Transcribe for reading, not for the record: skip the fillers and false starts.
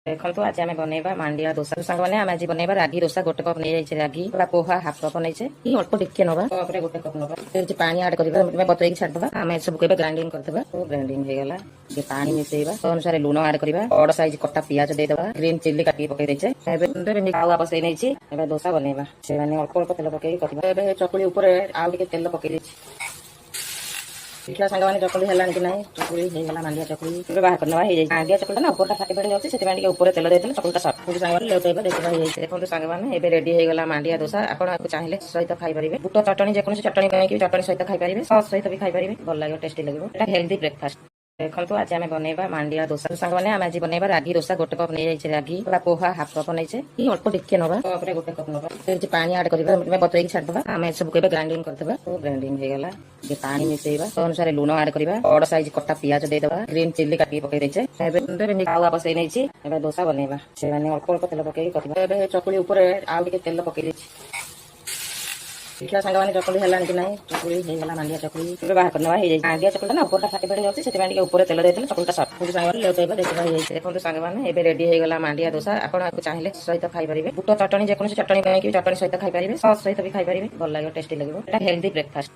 देखो आज आम बनवा मांडिया दोसा सांग मैंने आम आज बनवा रागी दोसा गोटे कप नहीं जाइए रागी पोहा हाफ कप नहीं अल्प टिके नवा कप गोटे कप नवा पानी आड करवा बतई छाड़वा आम सब ग्राइंडिंग करदे ग्राइंडिंग होगा पानी मिसेवा अनुसार लुण आड करवा बड़ साइज कटा पियाज देदेवा ग्रीन चिल्ली काटी पकई देचे आवा बसई नहीं दोसा बनवा से अल्प अल्प तेल पकई चकुली उपर आउ तेल पकई देखा सांग मैंने चकुली है कि ना चकुली होगा मांडिया चकुली बाहर करना मांडिया चकुली ना ऊपर फाटी फाटी जाती से ऊपर तेल देते चकुली सब सांग देखो सांग मैंने रेडी होगा मांडिया दोसा आपको चाहिए सहित खाई बुट चटनी जेको चटनी बनाई चटनी सहित खाई सस सहित भी खाई भल लगे टेस्टी लगे हेल्दी ब्रेकफास्ट देखो आज आम बनवा मांडिया दोसा सांग मैंने आम आज बनवा रागी दोसा गोटे कप नहीं जाइए रागी पोहा हाफ कप नहीं अल्प टिके नवा कप गोटे कप नवा पानी आड करवा बतई छाड़वा आम सब ग्राइंडिंग करदे ग्राइंडिंग होगा पानी मिसेवा अनुसार लुण आड करवा बड़ साइज कटा पियाज देदेवा ग्रीन चिल्ली काटी पकई देचे आवा बसई नहीं दोसा बनवा से अल्प अल्प तेल पकई चकुली उपर आउ तेल पकई देखा सांग मैंने चकुली है कि ना चकुली होगा मांडिया चकुली बाहर करना मांडिया चकुली ना ऊपर फाटी फाटी जाती से ऊपर तेल देते चकुली सब सांग देखो सांग मैंने रेडी होगा मांडिया दोसा आपको चाहिए सहित खाई बुट चटनी जेको चटनी बनाई चटनी सहित खाई सस सहित भी खाई भल लगे टेस्टी लगे हेल्दी ब्रेकफास्ट।